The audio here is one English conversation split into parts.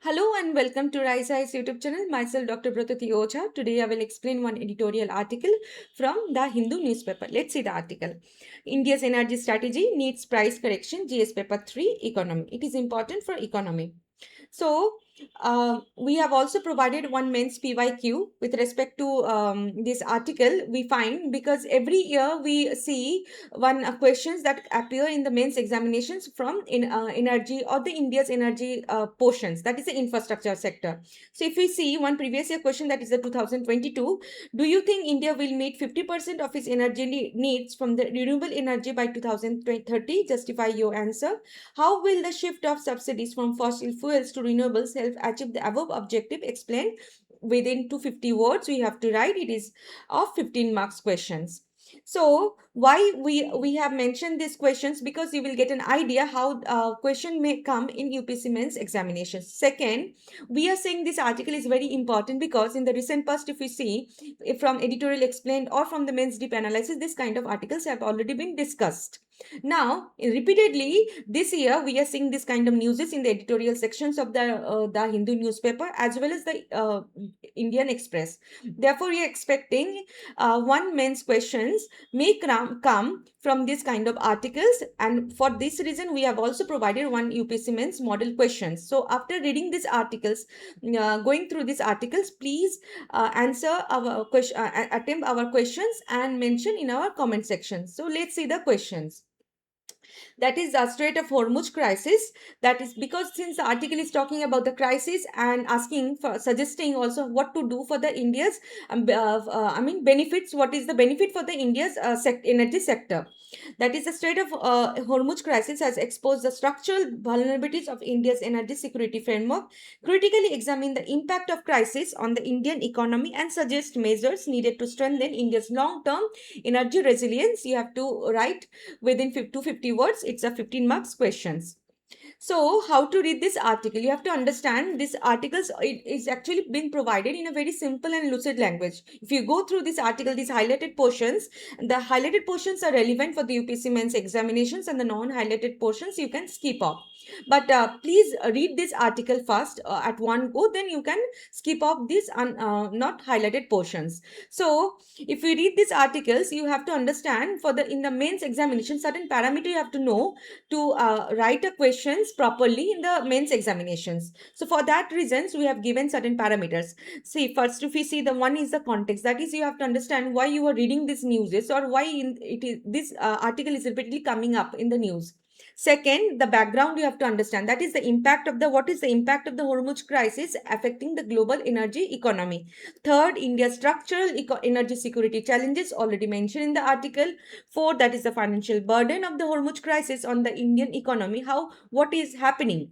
Hello and welcome to Rise Eyes YouTube channel. Myself, Dr. Protati Ocha. Today I will explain one editorial article from the Hindu newspaper. Let's see the article. India's energy strategy needs price correction. GS paper 3 economy. It is important for economy. So, we have also provided one men's PYQ with respect to this article. We find because every year we see one questions that appear in the men's examinations from energy or the India's energy portions, that is the infrastructure sector. So, if we see one previous year question, that is the 2022, do you think India will meet 50% of its energy needs from the renewable energy by 2030? Justify your answer. How will the shift of subsidies from fossil fuels to renewables help achieve the above objective? Explain within 250 words. We have to write. It is of 15 marks questions. So why we have mentioned these questions, because you will get an idea how question may come in UPSC Men's examinations. Second, we are saying this article is very important because in the recent past, if we see if from editorial explained or from the men's deep analysis, this kind of articles have already been discussed. Now, repeatedly this year, we are seeing this kind of news in the editorial sections of the Hindu newspaper as well as the Indian Express. Therefore, we are expecting one men's questions may come from this kind of articles, and for this reason, we have also provided one UPSC men's model questions. So, after reading these articles, going through these articles, please answer our question, attempt our questions, and mention in our comment section. So, let's see the questions. That is the Strait of Hormuz crisis. That is because since the article is talking about the crisis and asking for suggesting also what to do for the India's benefits. What is the benefit for the India's energy sector? That is the Strait of Hormuz crisis has exposed the structural vulnerabilities of India's energy security framework, critically examine the impact of crisis on the Indian economy, and suggest measures needed to strengthen India's long-term energy resilience. You have to write within 250 words. It's a 15 marks questions. So, how to read this article? You have to understand this articles. It is actually being provided in a very simple and lucid language. If you go through this article, these highlighted portions, the highlighted portions are relevant for the UPSC Men's examinations, and the non-highlighted portions you can skip off. But please read this article first at one go. Then you can skip off these not highlighted portions. So, if you read these articles, you have to understand for the in the mains examination certain parameter you have to know to write a questions properly in the mains examinations. So for that reasons, we have given certain parameters. See, first if we see the one is the context. That is, you have to understand why you are reading this news or why it is this article is repeatedly coming up in the news. Second, the background you have to understand. That is the impact of the what is the impact of the Hormuz crisis affecting the global energy economy. Third, India's structural energy security challenges already mentioned in the article. Fourth, that is the financial burden of the Hormuz crisis on the Indian economy. What is happening?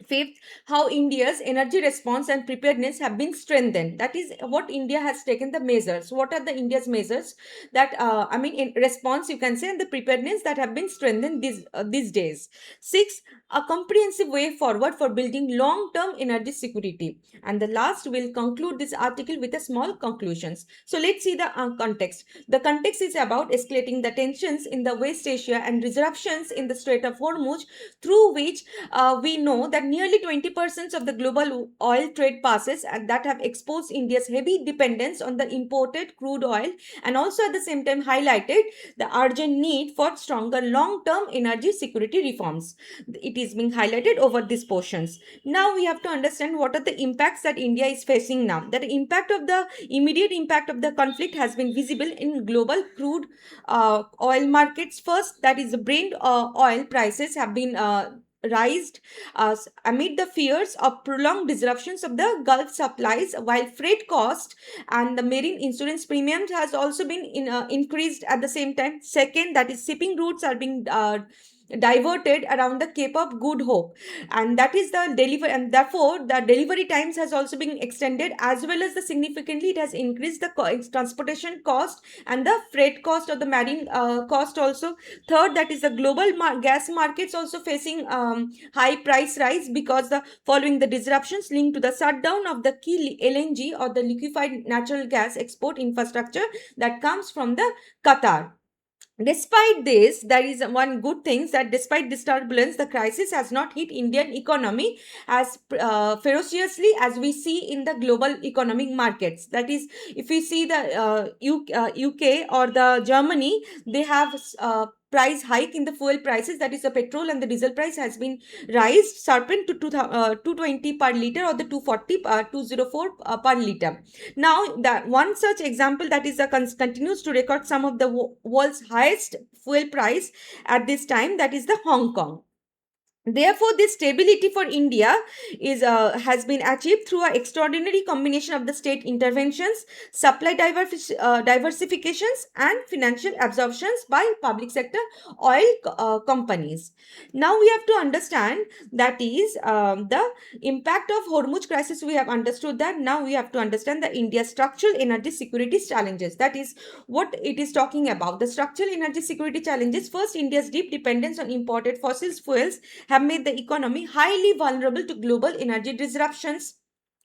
Fifth, how India's energy response and preparedness have been strengthened. That is what India has taken the measures. What are the India's measures that in response you can say, and the preparedness that have been strengthened these days. Six, a comprehensive way forward for building long-term energy security. And the last will conclude this article with a small conclusions. So let's see the context. The context is about escalating the tensions in the West Asia and disruptions in the Strait of Hormuz, through which we know that nearly 20% of the global oil trade passes, and that have exposed India's heavy dependence on the imported crude oil, and also at the same time highlighted the urgent need for stronger long-term energy security reforms. It is being highlighted over these portions. Now we have to understand what are the impacts that India is facing now. The immediate impact of the conflict has been visible in global crude oil markets. First, that is the Brent oil prices have been rised amid the fears of prolonged disruptions of the Gulf supplies, while freight cost and the marine insurance premiums has also been increased at the same time. Second, that is shipping routes are being diverted around the Cape of Good Hope, and that is the delivery, and therefore the delivery times has also been extended, as well as the significantly it has increased the transportation cost and the freight cost of the marine cost also. Third, that is the global gas markets also facing high price rise because the following the disruptions linked to the shutdown of the key LNG or the liquefied natural gas export infrastructure that comes from the Qatar. Despite this, there is one good thing that despite this turbulence, the crisis has not hit Indian economy as ferociously as we see in the global economic markets. That is, if we see the UK or the Germany, they have price hike in the fuel prices. That is, the petrol and the diesel price has been raised sharpened to 220 per liter or the 240 204 per liter. Now, that one such example that is continues to record some of the world's highest fuel price at this time, that is the Hong Kong. Therefore, this stability for India is has been achieved through an extraordinary combination of the state interventions, supply diversifications, and financial absorptions by public sector oil companies. Now we have to understand that is the impact of Hormuz crisis. We have understood that. Now we have to understand the India's structural energy security challenges. That is what it is talking about. The structural energy security challenges. First, India's deep dependence on imported fossil fuels have made the economy highly vulnerable to global energy disruptions.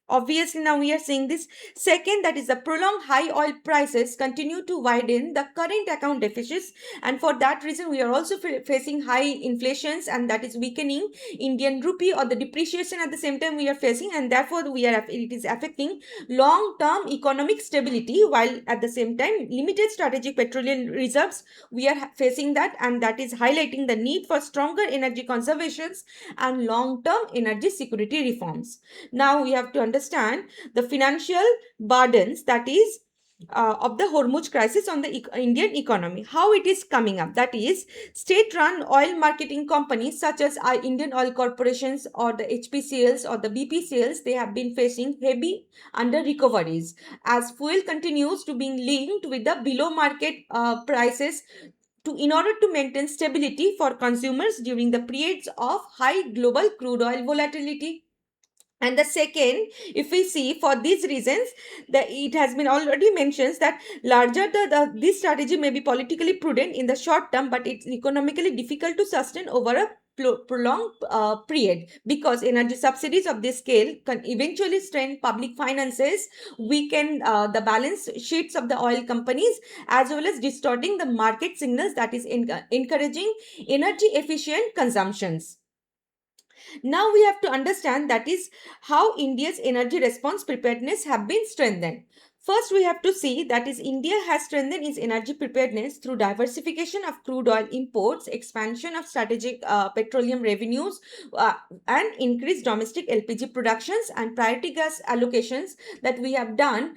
Obviously, now we are seeing this. Second, that is the prolonged high oil prices continue to widen the current account deficits, and for that reason, we are also facing high inflations, and that is weakening Indian rupee or the depreciation at the same time we are facing, and therefore it is affecting long-term economic stability. While at the same time, limited strategic petroleum reserves we are facing that, and that is highlighting the need for stronger energy conservations and long-term energy security reforms. Now we have to understand the financial burdens, that is of the Hormuz crisis on the Indian economy, how it is coming up. That is, state-run oil marketing companies such as Indian Oil Corporations or the HPCLs or the BPCLs, they have been facing heavy under recoveries as fuel continues to be linked with the below market prices in order to maintain stability for consumers during the periods of high global crude oil volatility. And the second, if we see for these reasons, it has been already mentioned that larger this strategy may be politically prudent in the short term, but it's economically difficult to sustain over a prolonged period, because energy subsidies of this scale can eventually strain public finances, weaken the balance sheets of the oil companies, as well as distorting the market signals, that is encouraging energy efficient consumptions. Now we have to understand that is how India's energy response preparedness have been strengthened. First, we have to see that is India has strengthened its energy preparedness through diversification of crude oil imports, expansion of strategic petroleum revenues, and increased domestic LPG productions and priority gas allocations that we have done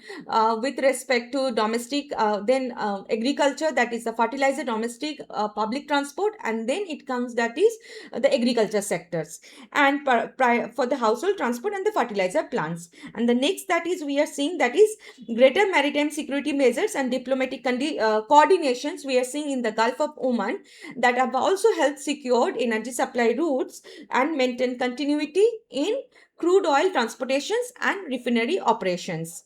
with respect to domestic, then agriculture, that is the fertilizer, domestic, public transport, and then it comes that is the agriculture sectors, and for the household transport and the fertilizer plants. And the next that is we are seeing that is greater maritime security measures and diplomatic coordinations we are seeing in the Gulf of Oman, that have also helped secure energy supply routes and maintain continuity in crude oil transportations and refinery operations.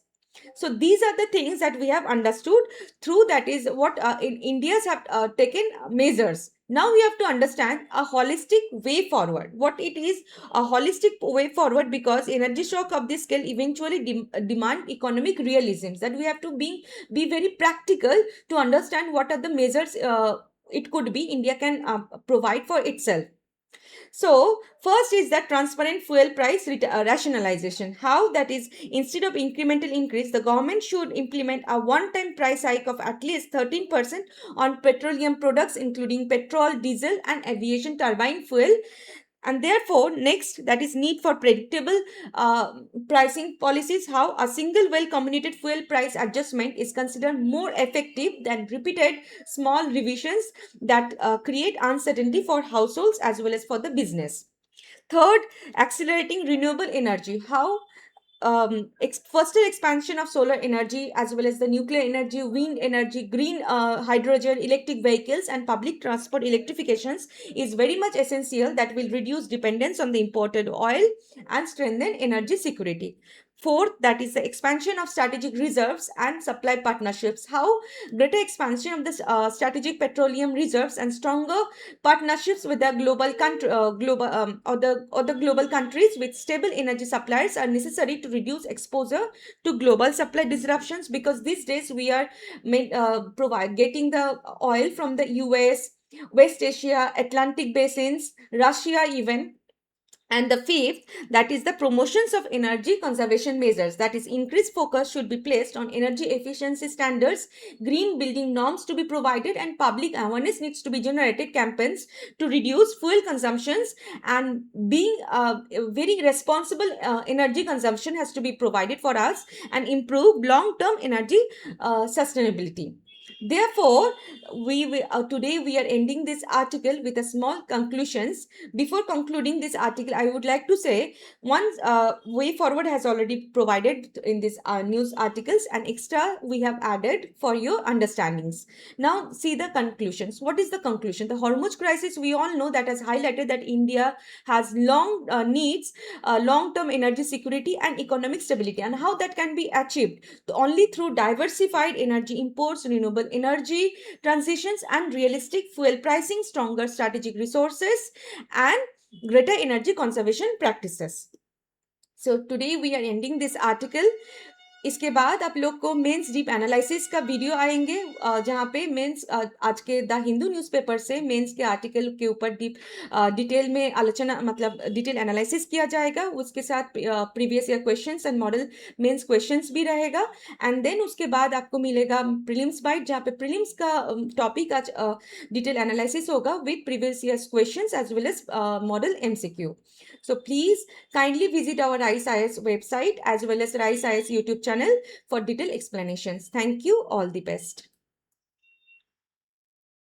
So these are the things that we have understood through, that is what in India's have taken measures. Now we have to understand a holistic way forward. What it is, a holistic way forward, because energy shock of this scale eventually demand economic realisms, that we have to be very practical to understand what are the measures it could be India can provide for itself. So, first is that transparent fuel price rationalization. How that is, instead of incremental increase, the government should implement a one-time price hike of at least 13% on petroleum products, including petrol, diesel, and aviation turbine fuel. And therefore, next, that is need for predictable pricing policies, how a single well-communicated fuel price adjustment is considered more effective than repeated small revisions that create uncertainty for households as well as for the business. Third, accelerating renewable energy. How faster expansion of solar energy as well as the nuclear energy, wind energy, green hydrogen, electric vehicles, and public transport electrifications is very much essential, that will reduce dependence on the imported oil and strengthen energy security. Fourth, that is the expansion of strategic reserves and supply partnerships. How greater expansion of the strategic petroleum reserves and stronger partnerships with the global countries with stable energy suppliers are necessary to reduce exposure to global supply disruptions, because these days we are getting the oil from the US, West Asia, Atlantic basins, Russia even. And the fifth, that is the promotions of energy conservation measures. That is, increased focus should be placed on energy efficiency standards, green building norms to be provided, and public awareness needs to be generated campaigns to reduce fuel consumptions, and being very responsible energy consumption has to be provided for us, and improve long-term energy sustainability. Therefore, today we are ending this article with a small conclusions. Before concluding this article, I would like to say one way forward has already provided in this news articles, and extra we have added for your understandings. Now see the conclusions. What is the conclusion? The Hormuz crisis, we all know, that has highlighted that India has needs long-term energy security and economic stability, and how that can be achieved only through diversified energy imports, renewable energy transitions, and realistic fuel pricing, stronger strategic resources, and greater energy conservation practices. So today we are ending this article. इसके बाद आप लोग को mains deep analysis का video आएंगे, जहाँ पे mains आज के द हिंदू न्यूज़पेपर से मेंस के आर्टिकल के ऊपर डिटेल में आलोचना, मतलब डिटेल एनालिसिस किया जाएगा। उसके साथ previous year questions and model mains questions भी रहेगा। एंड देन उसके बाद आपको मिलेगा प्रीलिम्स बाइट, जहाँ पे प्रीलिम्स का टॉपिक आज डिटेल एनालिसिस होगा with previous year questions as well as model MCQ. So please kindly visit our RISE IS website as well as RISE IS YouTube channel for detailed explanations. Thank you. All the best.